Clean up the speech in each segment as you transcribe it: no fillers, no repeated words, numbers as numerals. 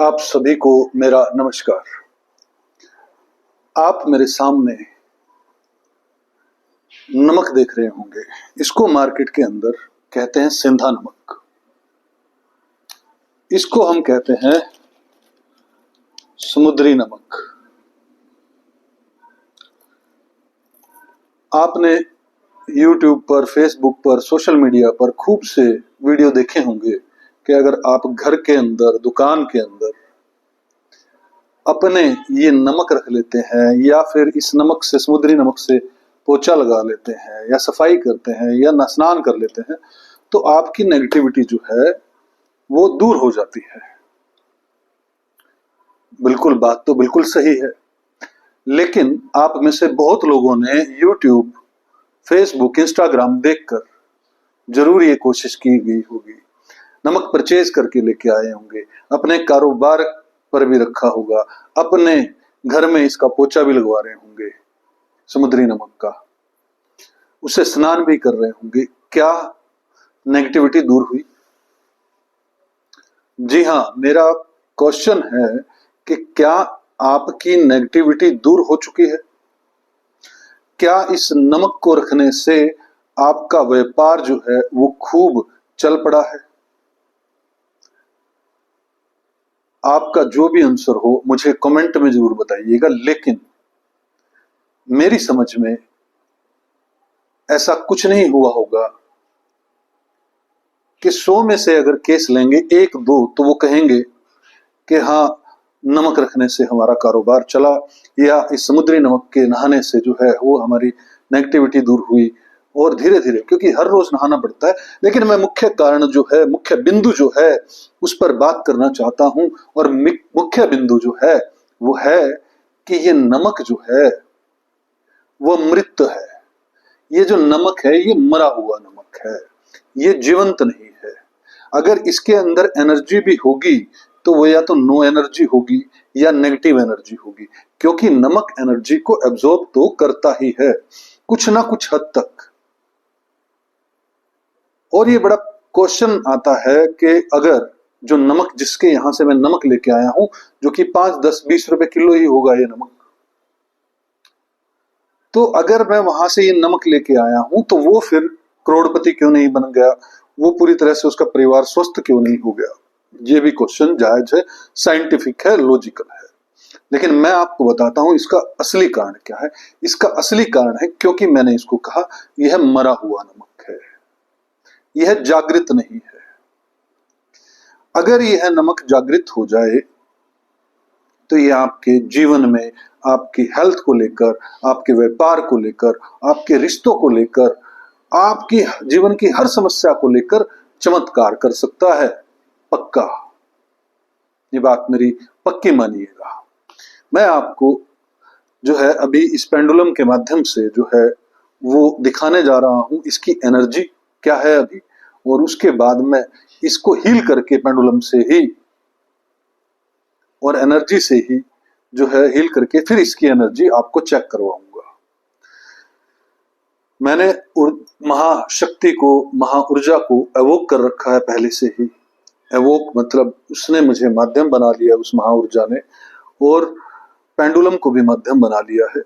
आप सभी को मेरा नमस्कार। आप मेरे सामने नमक देख रहे होंगे। इसको मार्केट के अंदर कहते हैं सेंधा नमक। इसको हम कहते हैं समुद्री नमक। आपने YouTube पर, Facebook पर, सोशल मीडिया पर खूब से वीडियो देखे होंगे कि अगर आप घर के अंदर, दुकान के अंदर अपने ये नमक रख लेते हैं या फिर इस नमक से, समुद्री नमक से पोछा लगा लेते हैं या सफाई करते हैं या स्नान कर लेते हैं तो आपकी नेगेटिविटी जो है वो दूर हो जाती है। बिल्कुल, बात तो बिल्कुल सही है, लेकिन आप में से बहुत लोगों ने YouTube, Facebook, Instagram देखकर जरूर ये कोशिश की गई होगी, नमक परचेज करके लेके आए होंगे, अपने कारोबार पर भी रखा होगा, अपने घर में इसका पोछा भी लगवा रहे होंगे समुद्री नमक का, उसे स्नान भी कर रहे होंगे। क्या नेगेटिविटी दूर हुई? जी हाँ, मेरा क्वेश्चन है कि क्या आपकी नेगेटिविटी दूर हो चुकी है? क्या इस नमक को रखने से आपका व्यापार जो है वो खूब चल पड़ा है? आपका जो भी आंसर हो मुझे कमेंट में जरूर बताइएगा, लेकिन मेरी समझ में ऐसा कुछ नहीं हुआ होगा कि 100 में से अगर केस लेंगे 1-2 तो वो कहेंगे कि हाँ, नमक रखने से हमारा कारोबार चला या इस समुद्री नमक के नहाने से जो है वो हमारी नेगेटिविटी दूर हुई। और धीरे धीरे, क्योंकि हर रोज नहाना पड़ता है, लेकिन मैं मुख्य कारण जो है, मुख्य बिंदु जो है उस पर बात करना चाहता हूं। और मुख्य बिंदु जो है वो है कि ये नमक जो है वो मृत है। ये जो नमक है ये मरा हुआ नमक है, ये जीवंत नहीं है। अगर इसके अंदर एनर्जी भी होगी तो वो या तो नो एनर्जी होगी या नेगेटिव एनर्जी होगी, क्योंकि नमक एनर्जी को एब्जॉर्ब तो करता ही है कुछ ना कुछ हद तक। और ये बड़ा क्वेश्चन आता है कि अगर जो नमक, जिसके यहां से मैं नमक लेके आया हूं, जो कि 5, 10, 20 रुपए किलो ही होगा ये नमक, तो अगर मैं वहां से ये नमक लेके आया हूं तो वो फिर करोड़पति क्यों नहीं बन गया? वो पूरी तरह से उसका परिवार स्वस्थ क्यों नहीं हो गया? ये भी क्वेश्चन जायज है, साइंटिफिक है, लॉजिकल है। लेकिन मैं आपको बताता हूं इसका असली कारण क्या है। इसका असली कारण है, क्योंकि मैंने इसको कहा, यह मरा हुआ नमक है, यह जागृत नहीं है। अगर यह नमक जागृत हो जाए तो ये आपके जीवन में, आपकी हेल्थ को लेकर, आपके व्यापार को लेकर, आपके रिश्तों को लेकर, आपकी जीवन की हर समस्या को लेकर चमत्कार कर सकता है। पक्का, ये बात मेरी पक्की मानिएगा। मैं आपको जो है अभी इस पेंडुलम के माध्यम से जो है वो दिखाने जा रहा हूं, इसकी एनर्जी क्या है अभी, और उसके बाद मैं इसको हील करके पेंडुलम से ही और एनर्जी से ही जो है हील करके फिर इसकी एनर्जी आपको चेक करवाऊंगा। मैंने महाशक्ति को, महाऊर्जा को एवोक कर रखा है पहले से ही। एवोक मतलब उसने मुझे माध्यम बना लिया, उस महाऊर्जा ने, और पेंडुलम को भी माध्यम बना लिया है।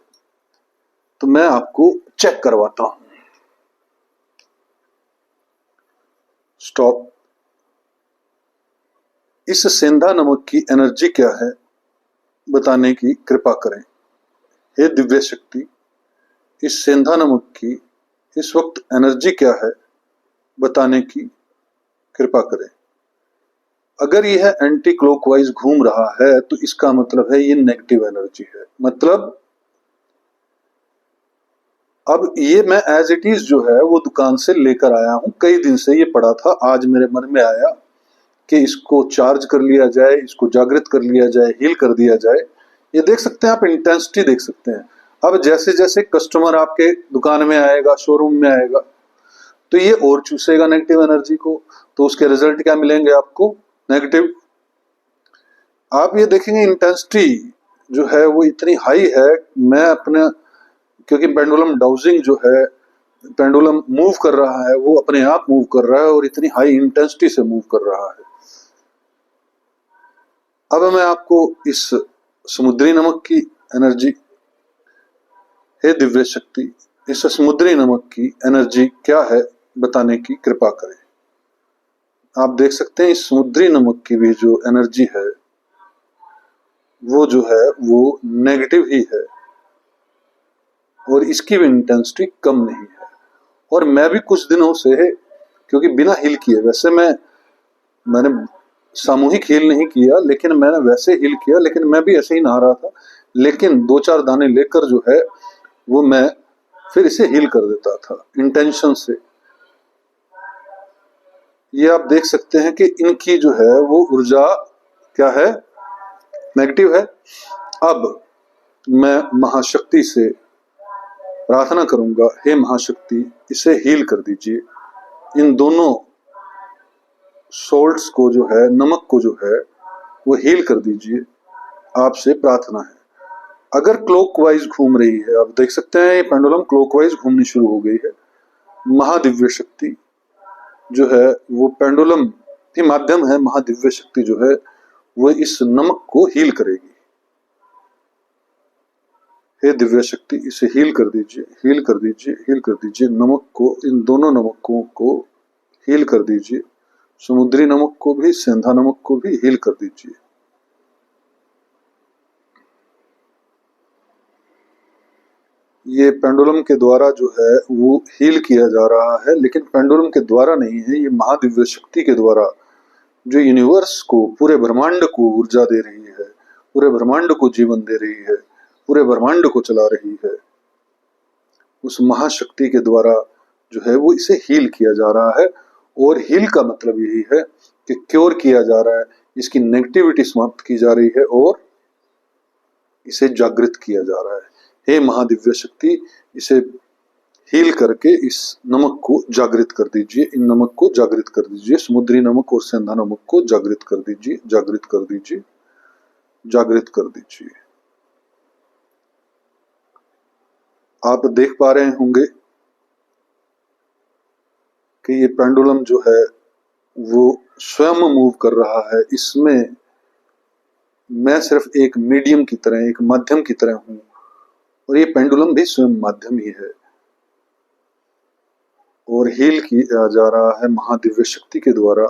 तो मैं आपको चेक करवाता हूं। स्टॉप। इस सेंधा नमक की एनर्जी क्या है बताने की कृपा करें। हे दिव्य शक्ति, इस सेंधा नमक की इस वक्त एनर्जी क्या है बताने की कृपा करें। अगर यह एंटी क्लॉकवाइज घूम रहा है तो इसका मतलब है ये नेगेटिव एनर्जी है। मतलब अब ये मैं एज इट इज जो है वो दुकान से लेकर आया हूं, कई दिन से ये पड़ा था। आज मेरे मन में आया कि इसको चार्ज कर लिया जाए, इसको जागृत कर लिया जाए, हील कर दिया जाए। ये देख सकते हैं आप, इंटेंसिटी देख सकते हैं। अब जैसे जैसे कस्टमर आपके दुकान में आएगा, शोरूम में आएगा, तो ये और चूसेगा नेगेटिव एनर्जी को, तो उसके रिजल्ट क्या मिलेंगे आपको? नेगेटिव। आप ये देखेंगे इंटेंसिटी जो है वो इतनी हाई है। मैं अपने, क्योंकि पेंडुलम डाउजिंग जो है, पेंडुलम मूव कर रहा है, वो अपने आप मूव कर रहा है और इतनी हाई इंटेंसिटी से मूव कर रहा है। अब मैं आपको इस समुद्री नमक की एनर्जी, हे दिव्य शक्ति, इस समुद्री नमक की एनर्जी क्या है बताने की कृपा करें। आप देख सकते हैं इस समुद्री नमक की भी जो एनर्जी है वो जो है वो नेगेटिव ही है और इसकी भी इंटेंसिटी कम नहीं है। और मैं भी कुछ दिनों से, क्योंकि बिना हील किए, वैसे मैंने सामूहिक हील नहीं किया, लेकिन मैंने वैसे हील किया, लेकिन मैं भी ऐसे ही नहा रहा था, लेकिन 2-4 दाने लेकर जो है वो मैं फिर इसे हील कर देता था इंटेंशन से। ये आप देख सकते हैं कि इनकी जो है वो ऊर्जा क्या है, नेगेटिव है। अब मैं महाशक्ति से प्रार्थना करूंगा, हे महाशक्ति इसे हील कर दीजिए, इन दोनों सोल्ट्स को जो है, नमक को जो है वो हील कर दीजिए, आपसे प्रार्थना है। अगर क्लॉकवाइज घूम रही है, आप देख सकते हैं ये पेंडुलम क्लॉकवाइज घूमनी शुरू हो गई है, महादिव्य शक्ति जो है वो पेंडुलम के माध्यम है, महादिव्य शक्ति जो है वो इस नमक को हील करेगी। हे दिव्य शक्ति इसे हील कर दीजिए, हील कर दीजिए, हील कर दीजिए, नमक को, इन दोनों नमकों को हील कर दीजिए, समुद्री नमक को भी, सेंधा नमक को भी हील कर दीजिए। ये पेंडुलम के द्वारा जो है वो हील किया जा रहा है, लेकिन पेंडुलम के द्वारा नहीं है, ये महादिव्य शक्ति के द्वारा जो यूनिवर्स को, पूरे ब्रह्मांड को ऊर्जा दे रही है, पूरे ब्रह्मांड को जीवन दे रही है, पूरे ब्रह्मांड को चला रही है, उस महाशक्ति के द्वारा जो है वो इसे हील किया जा रहा है। और हील का मतलब यही है कि क्योर किया जा रहा है, इसकी नेगेटिविटी समाप्त की जा रही है और इसे जागृत किया जा रहा है। हे महादिव्य शक्ति इसे हील करके इस नमक को जागृत कर दीजिए, इन नमक को जागृत कर दीजिए, समुद्री नमक और सेंधा नमक को जागृत कर दीजिए, जागृत कर दीजिए, जागृत कर दीजिए। आप देख पा रहे होंगे कि ये पेंडुलम जो है वो स्वयं मूव कर रहा है, इसमें मैं सिर्फ एक मीडियम की तरह, एक माध्यम की तरह हूं, और ये पेंडुलम भी स्वयं माध्यम ही है और हील किया जा रहा है महादिव्य शक्ति के द्वारा।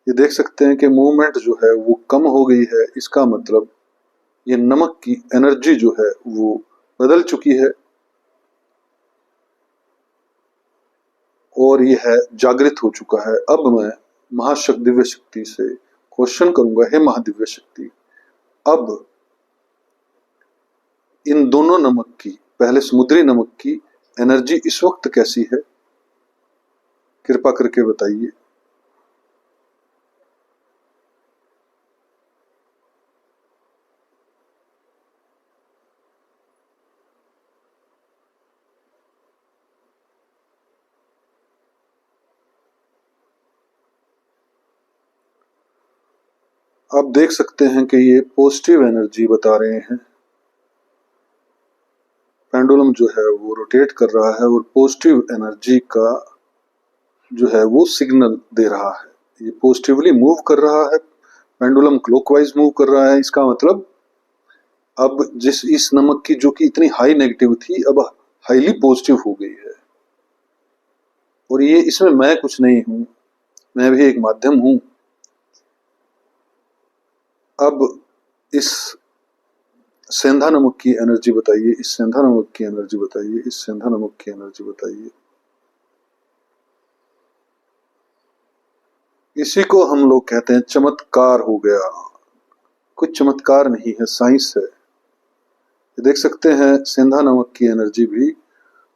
ये देख सकते हैं कि मूवमेंट जो है वो कम हो गई है, इसका मतलब ये नमक की एनर्जी जो है वो बदल चुकी है और यह जागृत हो चुका है। अब मैं महाशक्ति दिव्य शक्ति से क्वेश्चन करूंगा, हे महादिव्य शक्ति, अब इन दोनों नमक की, पहले समुद्री नमक की एनर्जी इस वक्त कैसी है, कृपा करके बताइए। आप देख सकते हैं कि ये पॉजिटिव एनर्जी बता रहे हैं, पेंडुलम जो है वो रोटेट कर रहा है और पॉजिटिव एनर्जी का जो है वो सिग्नल दे रहा है, ये पॉजिटिवली मूव कर रहा है, पेंडुलम क्लॉकवाइज मूव कर रहा है। इसका मतलब अब इस नमक की जो कि इतनी हाई नेगेटिव थी, अब हाईली पॉजिटिव हो गई है और ये, इसमें मैं कुछ नहीं हूं, मैं भी एक माध्यम हूं। अब इस सेंधा नमक की एनर्जी बताइए, इस सेंधा नमक की एनर्जी बताइए, इस सेंधा नमक की एनर्जी बताइए। इसी को हम लोग कहते हैं चमत्कार हो गया। कुछ चमत्कार नहीं है, साइंस है। देख सकते हैं सेंधा नमक की एनर्जी भी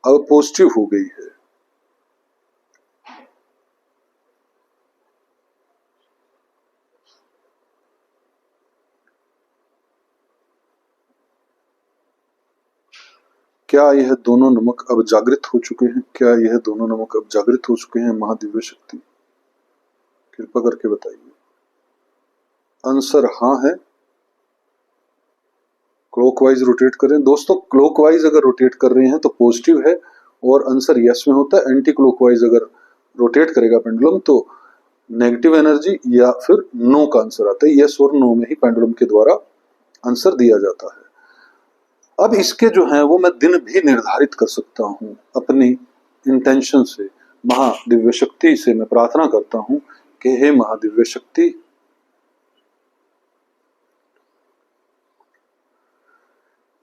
अब पॉजिटिव हो गई है। क्या यह दोनों नमक अब जागृत हो चुके हैं? क्या यह दोनों नमक अब जागृत हो चुके हैं? महादिव्य शक्ति कृपा करके बताइए। आंसर हाँ है। क्लॉकवाइज रोटेट करें दोस्तों, क्लॉकवाइज अगर रोटेट कर रहे हैं तो पॉजिटिव है और आंसर यस में होता है। एंटी क्लॉकवाइज अगर रोटेट करेगा पेंडुलम तो नेगेटिव एनर्जी या फिर नो का आंसर आता है। यस और नो में ही पेंडुलम के द्वारा आंसर दिया जाता है। अब इसके जो है वो मैं दिन भी निर्धारित कर सकता हूं अपनी इंटेंशन से। महादिव्य शक्ति से मैं प्रार्थना करता हूं कि हे महादिव्य शक्ति,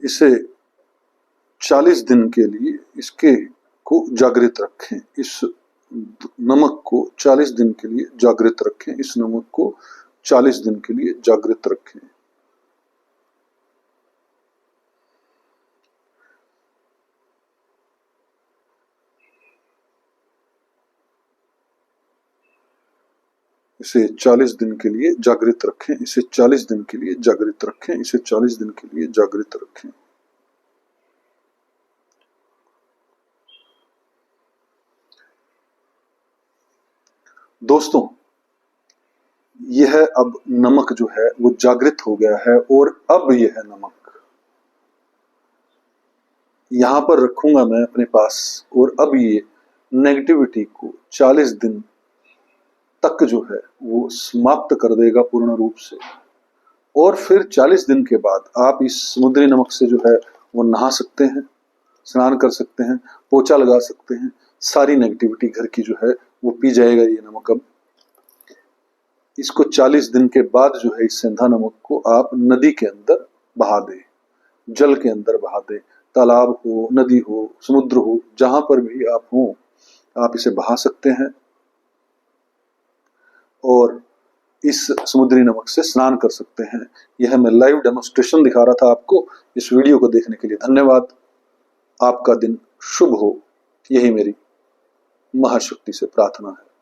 इसे 40 दिन के लिए इसके को जागृत रखें। इस नमक को 40 दिन के लिए जागृत रखें। इस नमक को 40 दिन के लिए जागृत रखें। इसे 40 दिन के लिए जागृत रखें। इसे 40 दिन के लिए जागृत रखें। इसे 40 दिन के लिए जागृत रखें। दोस्तों, यह अब नमक जो है वो जागृत हो गया है और अब यह नमक यहां पर रखूंगा मैं अपने पास और अब ये नेगेटिविटी को 40 दिन तक जो है वो समाप्त कर देगा पूर्ण रूप से। और फिर 40 दिन के बाद आप इस समुद्री नमक से जो है वो नहा सकते हैं, स्नान कर सकते हैं, पोछा लगा सकते हैं। सारी नेगेटिविटी घर की जो है वो पी जाएगा ये नमक। अब इसको 40 दिन के बाद जो है इस सेंधा नमक को आप नदी के अंदर बहा दें, जल के अंदर बहा दें। तालाब हो, नदी हो, समुद्र हो, जहां पर भी आप हो, आप इसे बहा सकते हैं और इस समुद्री नमक से स्नान कर सकते हैं। यह मैं लाइव डेमोन्स्ट्रेशन दिखा रहा था आपको। इस वीडियो को देखने के लिए धन्यवाद। आपका दिन शुभ हो, यही मेरी महाशक्ति से प्रार्थना है।